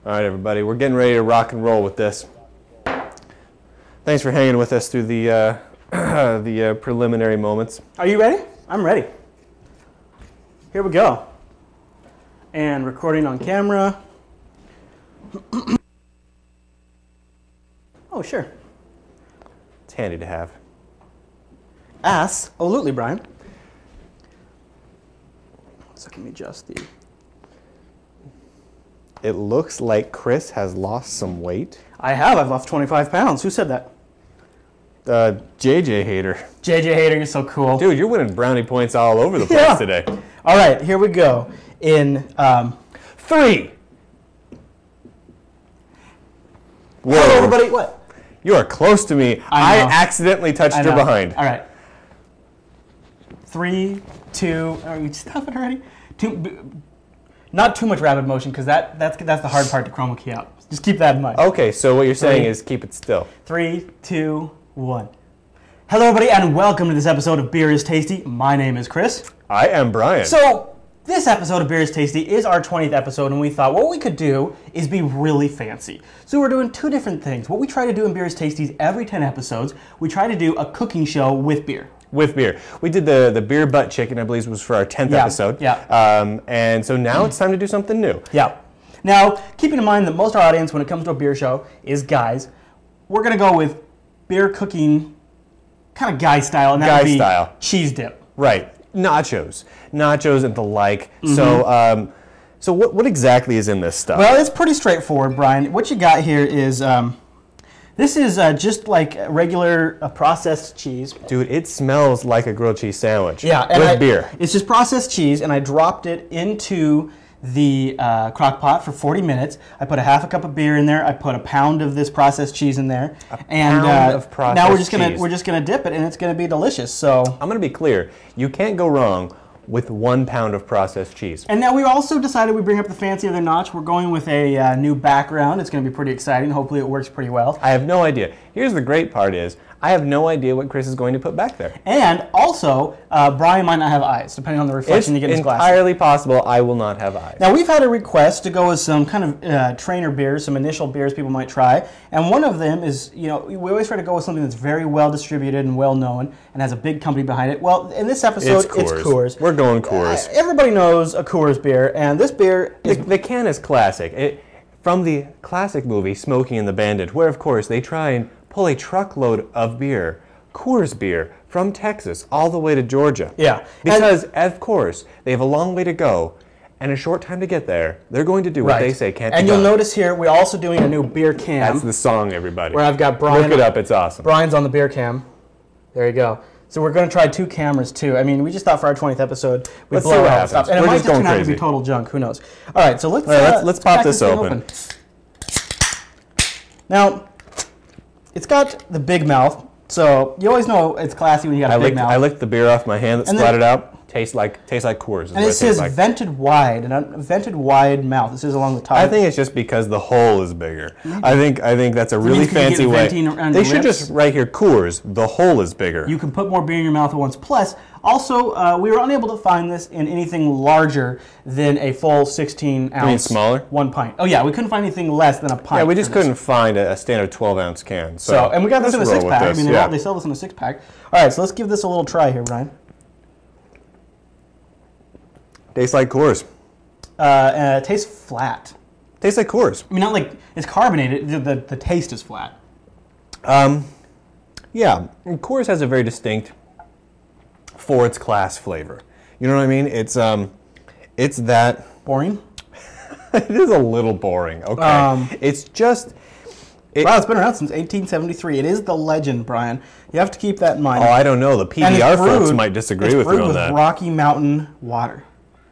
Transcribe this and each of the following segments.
All right, everybody, we're getting ready to rock and roll with this. Thanks for hanging with us through the the preliminary moments. Are you ready? I'm ready. Here we go. And recording on camera. Oh, sure. It's handy to have. Absolutely, Brian. So let me adjust the... It looks like Chris has lost some weight. I have. I've lost 25 pounds. Who said that? JJ Hater. JJ Hater, you're so cool. Dude, you're winning brownie points all over the place today. All right, here we go. In 3. Whoa. Hello, everybody. What? You are close to me. I accidentally touched your behind. All right. 3, 2. Are we stopping already? Not too much rapid motion, because that's the hard part to chroma key out. Just keep that in mind. Okay, so what you're saying is keep it still. 3, 2, 1. Hello, everybody, and welcome to this episode of Beer is Tasty. My name is Chris. I am Brian. So, this episode of Beer is Tasty is our 20th episode, and we thought what we could do is be really fancy. So we're doing 2 different things. What we try to do in Beer is Tasty is every 10 episodes, we try to do a cooking show with beer. With beer. We did the beer butt chicken, I believe was for our 10th episode. Yeah. And so now it's time to do something new. Yeah. Now, keeping in mind that most of our audience, when it comes to a beer show, is guys, we're going to go with beer cooking kind of guy style. And that would be cheese dip. Right. Nachos and the like. Mm-hmm. So what exactly is in this stuff? Well, it's pretty straightforward, Brian. What you got here is... this is just like regular processed cheese. Dude, it smells like a grilled cheese sandwich. Yeah, with beer. It's just processed cheese, and I dropped it into the crock pot for 40 minutes. I put a half a cup of beer in there. I put a pound of this processed cheese in there. Pound of processed now cheese. we're just gonna dip it, and it's gonna be delicious. So I'm gonna be clear. You can't go wrong with 1 pound of processed cheese. And now we also decided we bring up the fancy other notch. We're going with a new background. It's going to be pretty exciting. Hopefully it works pretty well. I have no idea. Here's the great part is, I have no idea what Chris is going to put back there. And also, Brian might not have eyes, depending on the reflection you get in his glasses. It's entirely possible I will not have eyes. Now, we've had a request to go with some kind of trainer beers, some initial beers people might try. And one of them is, we always try to go with something that's very well distributed and well known and has a big company behind it. Well, in this episode, it's Coors. We're going Coors. Everybody knows a Coors beer, and this beer is... The can is classic. From the classic movie, Smokey and the Bandit, where, of course, they try and pull a truckload of beer, Coors beer, from Texas all the way to Georgia. Yeah. Because, of course, they have a long way to go and a short time to get there. They're going to do what they say can't be done. And you'll notice here, we're also doing a new beer cam. That's the song, everybody. Where I've got Brian. Look it up, it's awesome. Brian's on the beer cam. There you go. So we're going to try 2 cameras, too. I mean, we just thought for our 20th episode, we'd Let's blow see what out happens. stuff. And it might just turn out to be total junk. Who knows? All right, so let's pop this open. Now, it's got the big mouth, so you always know it's classy when you got a big mouth. I licked the beer off my hand that splattered out. Tastes like Coors. And it says vented wide, and a vented wide mouth. This is along the top. I think it's just because the hole is bigger. I think that's a really fancy way. They should just right here, Coors. The hole is bigger. You can put more beer in your mouth at once. Plus, also, we were unable to find this in anything larger than a full 16 ounce. You mean smaller? 1 pint. Oh yeah, we couldn't find anything less than a pint. Yeah, we just couldn't find a standard 12-ounce can. So and we got this in a 6-pack. I mean, they sell this in a 6-pack. All right, so let's give this a little try here, Brian. Tastes like Coors. It tastes flat. Tastes like Coors. I mean, not like it's carbonated. The taste is flat. Yeah, and Coors has a very distinct, for its class flavor. You know what I mean? It's that boring. It is a little boring. Okay, it's just. Wow, it's been around since 1873. It is the legend, Brian. You have to keep that in mind. Oh, I don't know. The PBR folks might disagree with you on that. It's brewed with Rocky Mountain water.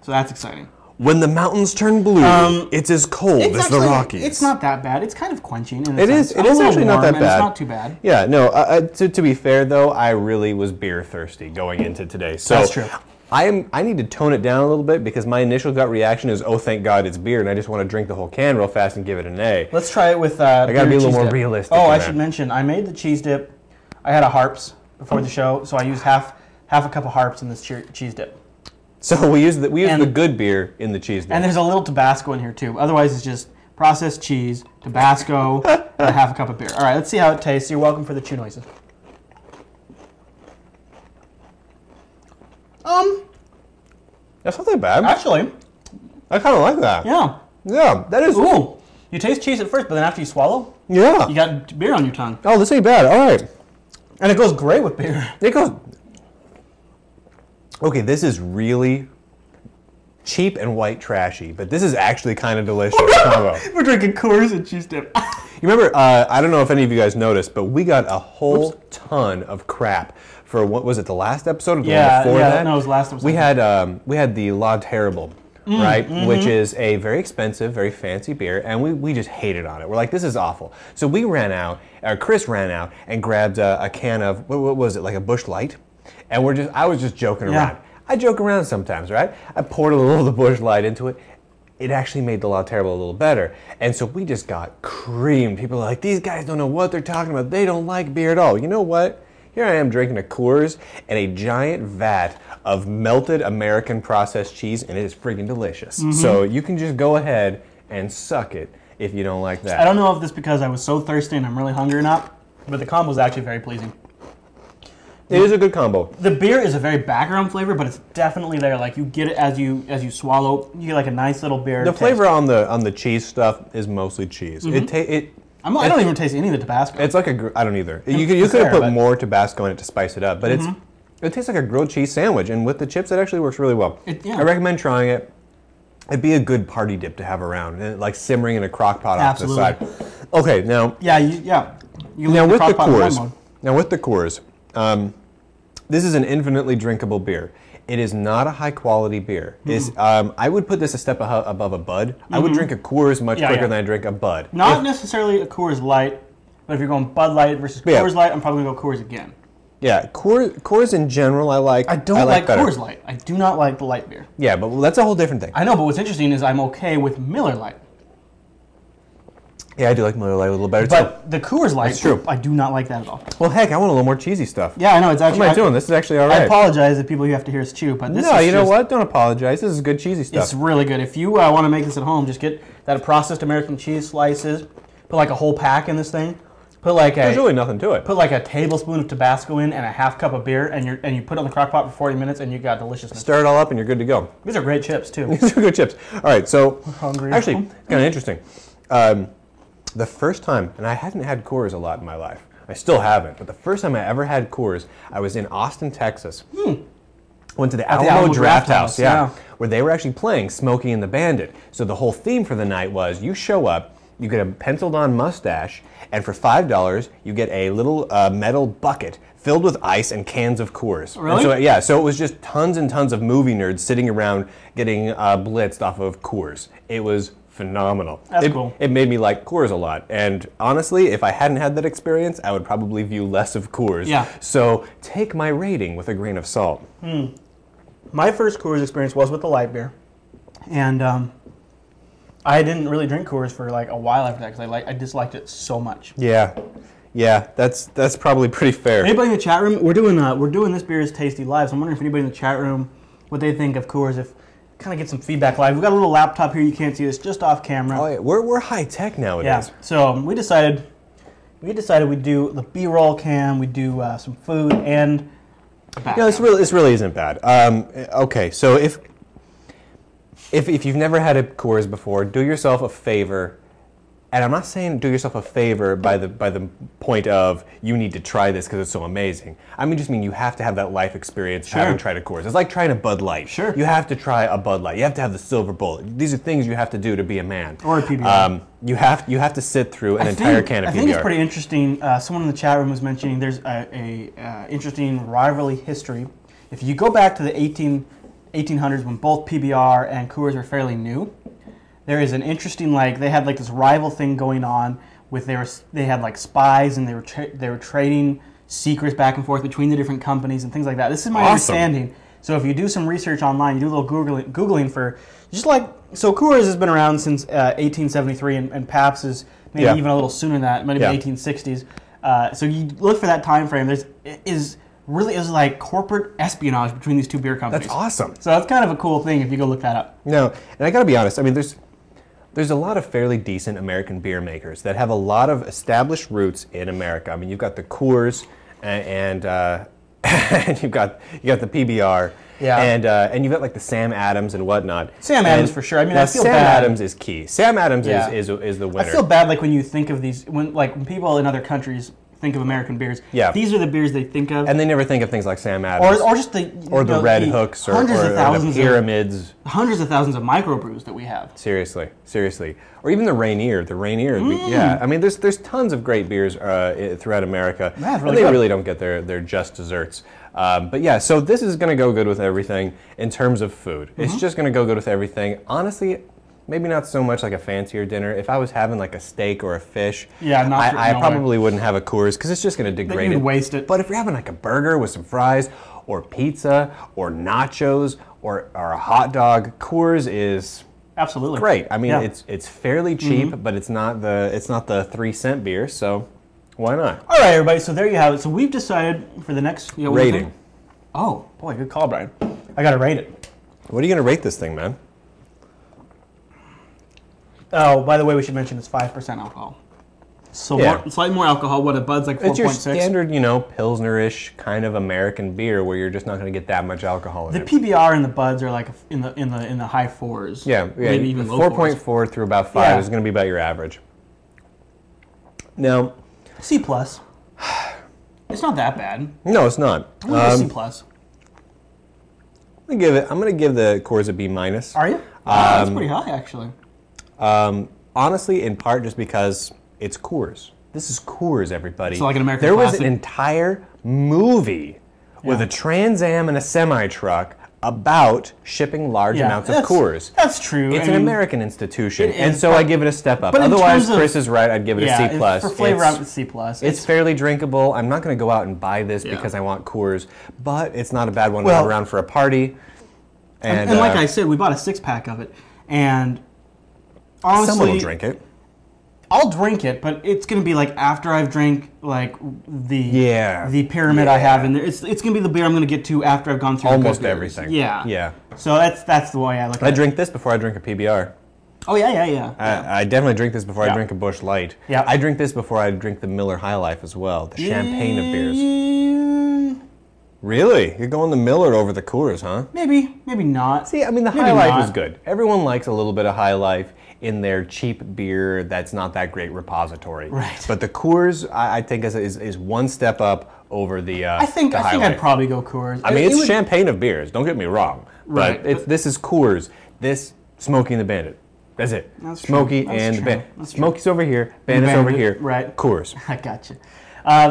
So that's exciting. When the mountains turn blue, it's as cold as the Rockies. It's not that bad. It's kind of quenching. It is actually not that bad. It's not too bad. Yeah, no. To be fair, though, I really was beer thirsty going into today. So that's true. I need to tone it down a little bit because my initial gut reaction is, oh, thank God it's beer, and I just want to drink the whole can real fast and give it an A. Let's try it with I got to be a little more realistic. Oh, I should mention, I made the cheese dip. I had a Harps before the show, so I used half a cup of Harps in this cheese dip. So we use the good beer in the cheese dip. And there's a little Tabasco in here too. Otherwise, it's just processed cheese, Tabasco, and a half a cup of beer. All right, let's see how it tastes. You're welcome for the chew noises. That's not that bad. Actually, I kind of like that. yeah. Yeah, that is. Ooh, you taste cheese at first, but then after you swallow, Yeah. you got beer on your tongue. Oh, this ain't bad. All right. And it goes great with beer. It goes. Okay, this is really cheap and white trashy, but this is actually kind of delicious combo. We're drinking Coors and cheese dip. You remember? I don't know if any of you guys noticed, but we got a whole ton of crap for what was it? The last episode or the one before that? No, it was last episode. We had the La Terrible. Right, which is a very expensive, very fancy beer, and we just hated on it. We're like, this is awful. So we ran out, Chris ran out and grabbed a can of, what was it, like a Busch Light? And I was just joking around. I joke around sometimes, right? I poured a little of the Busch Light into it. It actually made the La Terrible a little better. And so we just got creamed. People are like, these guys don't know what they're talking about. They don't like beer at all. You know what? Here I am drinking a Coors and a giant vat of melted American processed cheese, and it is freaking delicious. So you can just go ahead and suck it if you don't like that. I don't know if this is because I was so thirsty and I'm really hungry or not, but the combo is actually very pleasing. It is a good combo. The beer is a very background flavor, but it's definitely there. Like you get it as you swallow. You get like a nice little beer. The flavor on the cheese stuff is mostly cheese. I don't even taste any of the Tabasco. It's like I don't either. You could have put more Tabasco in it to spice it up, but it tastes like a grilled cheese sandwich, and with the chips, it actually works really well. I recommend trying it. It'd be a good party dip to have around, and like simmering in a crock pot off to the side. Okay, now. Now with the Coors, this is an infinitely drinkable beer. It is not a high quality beer. I would put this a step above a Bud. I would drink a Coors much quicker than I drink a Bud. Not necessarily a Coors Light, but if you're going Bud Light versus Coors Light, I'm probably going to go Coors again. Yeah, Coors in general I like. I don't like Coors Light. I do not like the light beer. Yeah, but that's a whole different thing. I know, but what's interesting is I'm okay with Miller Lite. Yeah, I do like Miller Lite a little better too. But the Coors Light, that's true. I do not like that at all. Well, heck, I want a little more cheesy stuff. Yeah, I know. It's actually. What am I doing? This is actually all right. I apologize to people who have to hear us chew, but this is you know what? Don't apologize. This is good cheesy stuff. It's really good. If you want to make this at home, just get that processed American cheese slices, put like a whole pack in this thing. There's really nothing to it. Put like a tablespoon of Tabasco in and a half cup of beer, and you put it on the crock pot for 40 minutes, and you got deliciousness. Stir it all up, and you're good to go. These are great chips too. These are good chips. All right, so hungry. Actually, kind of interesting. The first time, and I hadn't had Coors a lot in my life. I still haven't, but the first time I ever had Coors, I was in Austin, Texas. Went to the Alamo Draft House, where they were actually playing Smokey and the Bandit. So the whole theme for the night was you show up, you get a penciled-on mustache, and for $5, you get a little metal bucket filled with ice and cans of Coors. Really? And so it was just tons and tons of movie nerds sitting around getting blitzed off of Coors. It was phenomenal. That's cool. It made me like Coors a lot. And honestly, if I hadn't had that experience, I would probably view less of Coors. Yeah. So take my rating with a grain of salt. My first Coors experience was with the light beer. And I didn't really drink Coors for like a while after that because I disliked it so much. Yeah, that's probably pretty fair. Anybody in the chat room? We're doing this beer is tasty live. So I'm wondering if anybody in the chat room what they think of Coors. If kind of get some feedback live. We've got a little laptop here. You can't see this just off camera. Oh yeah, we're high tech nowadays. Yeah. So we decided we'd do the B-roll cam. We'd do some food and. This really isn't bad. Okay, so if you've never had a Coors before, do yourself a favor. And I'm not saying do yourself a favor by the point of you need to try this because it's so amazing. I just mean you have to have that life experience having tried a Coors. It's like trying a Bud Light. Sure. You have to try a Bud Light. You have to have the silver bullet. These are things you have to do to be a man. Or a PBR. You have to sit through an entire can of PBR. I think it's pretty interesting. Someone in the chat room was mentioning there's a interesting rivalry history. If you go back to the 1800s when both PBR and Coors were fairly new, there is an interesting they had this rival thing going on with they had like spies and they were trading secrets back and forth between the different companies and things like that. This is my understanding. So if you do some research online, you do a little googling for so Coors has been around since 1873 and Pabst is maybe even a little sooner than that, maybe 1860s. So you look for that time frame. It is like corporate espionage between these two beer companies. That's awesome. So that's kind of a cool thing if you go look that up. No, and I got to be honest. there's a lot of fairly decent American beer makers that have a lot of established roots in America. I mean, you've got the Coors and you've got the PBR. Yeah. And you've got like the Sam Adams and whatnot. Sam Adams for sure. I mean, I feel Sam bad. Adams is key. Sam Adams Yeah. is the winner. I feel bad like when you think of these, when people in other countries think of American beers. Yeah. These are the beers they think of. And they never think of things like Sam Adams. Or just the... Or the Red Hooks or the Pyramids. Hundreds of thousands of microbrews that we have. Seriously. Or even the Rainier. Yeah. I mean, there's tons of great beers throughout America. That's really and they good. really don't get their just desserts. But yeah, so this is going to go good with everything in terms of food. It's just going to go good with everything. Honestly, maybe not so much like a fancier dinner. If I was having like a steak or a fish, Yeah, I probably wouldn't have a Coors because it's just going to degrade You'd it. waste it. But if you're having like a burger with some fries or pizza or nachos or a hot dog, Coors is Absolutely. great. I mean, Yeah. it's fairly cheap, but it's not the 3-cent beer, so why not? All right, everybody. So there you have it. So we've decided for the next... what do you Rating. think? Oh, boy, good call, Brian. I got to rate it. What are you going to rate this thing, man? Oh, by the way, we should mention it's 5% alcohol. So Yeah. slightly more alcohol. What, a Bud's like 4.6? It's your standard, Pilsner-ish kind of American beer where you're just not going to get that much alcohol in The it. PBR and the Buds are like in the high fours. Yeah, Maybe even low 4.4 through about 5 Yeah. is going to be about your average. Now, C plus. It's not that bad. no, it's not. I'm gonna go C plus. I'm going to give the Coors a B minus. Are you? That's pretty high, actually. Honestly, in part just because it's Coors. This is Coors, everybody. So like an American There was classic? an entire movie with a Trans Am and a semi-truck about shipping large amounts of Coors. That's true. It's I an mean, American institution, it and is, so but- I give it a step up. but in Otherwise, terms of- Chris is right. I'd give it a C plus. For flavor, I'm C plus. It's fairly drinkable. I'm not going to go out and buy this Yeah. because I want Coors, but it's not a bad one to Well- have around for a party. and like I said, we bought a 6-pack of it, and honestly, someone will drink it. I'll drink it, but it's gonna be like after I've drank like the pyramid I have in there. It's gonna be the beer I'm gonna get to after I've gone through Almost the good everything. beers. Yeah. Yeah. So that's the way I look at it. I drink this before I drink a PBR. Oh yeah. I definitely drink this before I Yeah. drink a Busch Light. Yeah. I drink this before I drink the Miller High Life as well, the champagne of beers. Really? You're going the Miller over the Coors, huh? Maybe not. See, I mean, the Maybe High Life not. is good. Everyone likes a little bit of High Life in their cheap beer that's not that great repository. Right. But the Coors, I think, is one step up over the I think High Life. I'd probably go Coors. I mean, It it's would- champagne of beers. Don't get me wrong. Right, But this is Coors. This Smokey and the Bandit. That's it. That's true. Smokey That's and true. the Bandit. That's true. Smokey's over here. Bandit's over Bandit, here. right. Coors. I gotcha.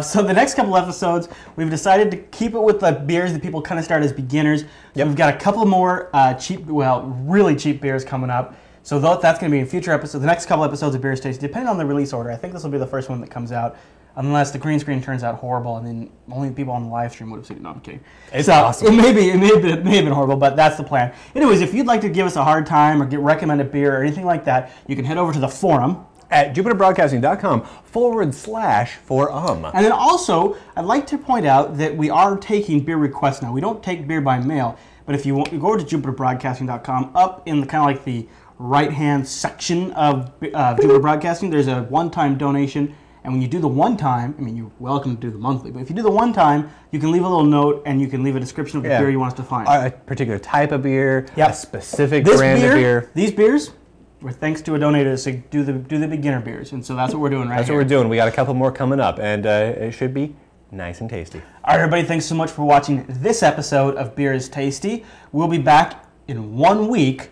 So the next couple episodes, we've decided to keep it with the beers that people kind of start as beginners. Yep. We've got a couple more really cheap beers coming up. So that's going to be in future episodes. The next couple episodes of Beers Tasty, depending on the release order. I think this will be the first one that comes out, unless the green screen turns out horrible, and then only people on the live stream would have seen it. No, I'm kidding. It's so awesome. It may have been horrible, but that's the plan. Anyways, if you'd like to give us a hard time or get recommended beer or anything like that, you can head over to the forum. At jupiterbroadcasting.com/forum. And then also, I'd like to point out that we are taking beer requests now. We don't take beer by mail, but if you go to jupiterbroadcasting.com, up in the kind of like the right-hand section of Jupiter Broadcasting, there's a one-time donation. And when you do the one-time, I mean, you're welcome to do the monthly, but if you do the one-time, you can leave a little note and you can leave a description of the beer you want us to find. A particular type of beer, Yep. a specific brand of beer. These beers were thanks to a donator to say, do the beginner beers, and so that's what we're doing That's what we're doing. We got a couple more coming up, and it should be nice and tasty. All right, everybody, thanks so much for watching this episode of Beer is Tasty. We'll be back in 1 week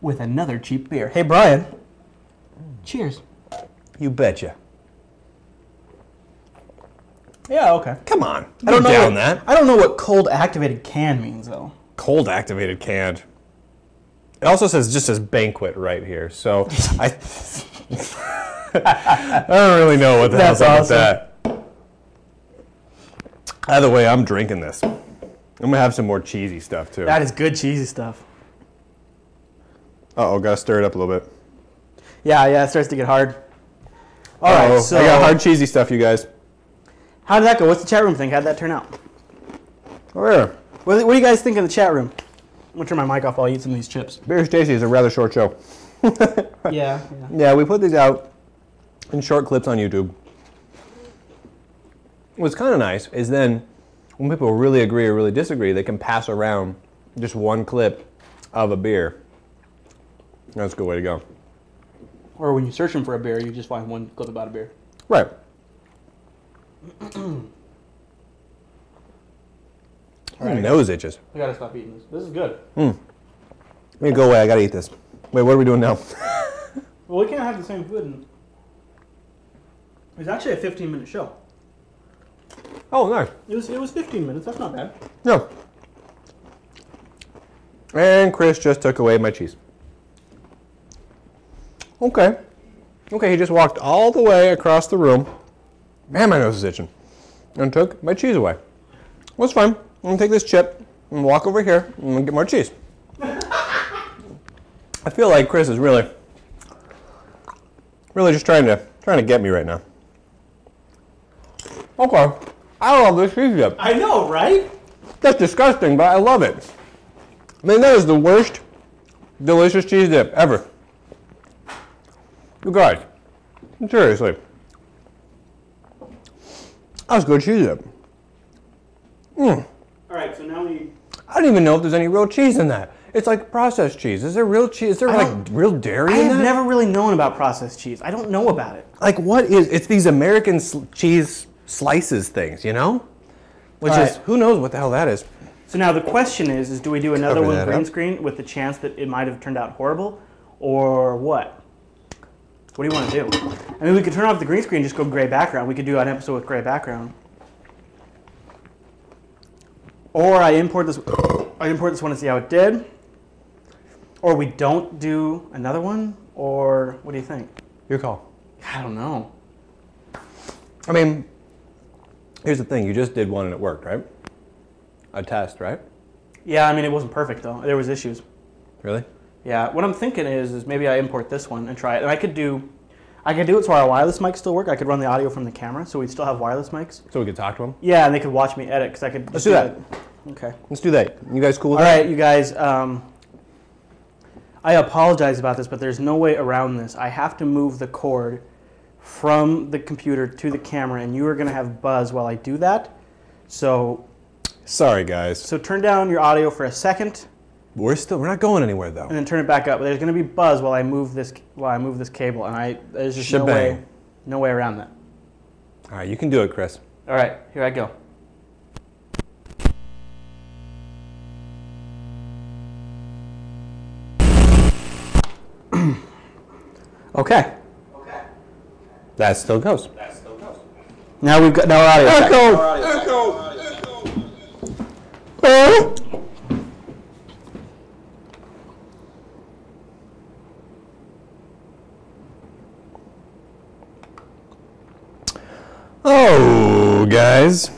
with another cheap beer. Hey, Brian. Cheers. You betcha. Yeah, okay. Come on. I don't know down what, that. I don't know what cold activated can means, though. Cold activated canned. It also says banquet right here, so I I don't really know what the hell's up with that. Either way, I'm drinking this. I'm gonna have some more cheesy stuff too. That is good cheesy stuff. Uh-oh, gotta stir it up a little bit. Yeah, it starts to get hard. All Uh-oh, right, so I got hard cheesy stuff, you guys. how did that go? What's the chat room think? How'd that turn out? Where? What do you guys think in the chat room? I'm gonna turn my mic off while I eat some of these chips. Beer is Tasty is a rather short show. Yeah. Yeah, we put these out in short clips on YouTube. What's kind of nice is then when people really agree or really disagree, they can pass around just one clip of a beer. That's a good way to go. Or when you're searching for a beer, you just find one clip about a beer. Right. My nose itches. I gotta stop eating this. This is good. Let me go away. I gotta eat this. Wait, what are we doing now? Well, we can't have the same food. It's actually a 15-minute show. Oh, nice. It was 15 minutes. That's not bad. No. And Chris just took away my cheese. Okay. Okay, he just walked all the way across the room. Man, my nose is itching. And took my cheese away. Well, it's fine. I'm going to take this chip and walk over here and get more cheese. I feel like Chris is really just trying to get me right now. Okay. I love this cheese dip. I know, right? That's disgusting, but I love it. I mean, that is the worst delicious cheese dip ever. You guys, seriously. That was good cheese dip. All right, so now we... I don't even know if there's any real cheese in that. It's like processed cheese. Is there real cheese? Is there like real dairy in that? I've never really known about processed cheese. I don't know about it. Like what is, it's these American cheese slices things, you know? Which is, who knows what the hell that is. So now the question is do we do another Cover one that green up. screen with the chance that it might have turned out horrible? Or what? What do you want to do? I mean, we could turn off the green screen and just go gray background. We could do an episode with gray background. Or I import this one and see how it did. Or we don't do another one. Or what do you think? Your call. I don't know. I mean, here's the thing. You just did one and it worked, right? A test, right? Yeah, I mean, it wasn't perfect, though. There was issues. Really? Yeah, what I'm thinking is maybe I import this one and try it. And I could do it so our wireless mics still work. I could run the audio from the camera, so we'd still have wireless mics. So we could talk to them? Yeah, and they could watch me edit, because I could... Let's do that. Okay. Let's do that. You guys cool with All that? right, you guys, I apologize about this, but there's no way around this. I have to move the cord from the computer to the camera, and you are going to have buzz while I do that. So... Sorry, guys. So turn down your audio for a second. We're not going anywhere, though. And then turn it back up. There's going to be buzz while I move this cable, and there's just no way around that. All right, you can do it, Chris. All right, here I go. Okay. That still goes. Now we've got our audio. Echo. Oh, guys.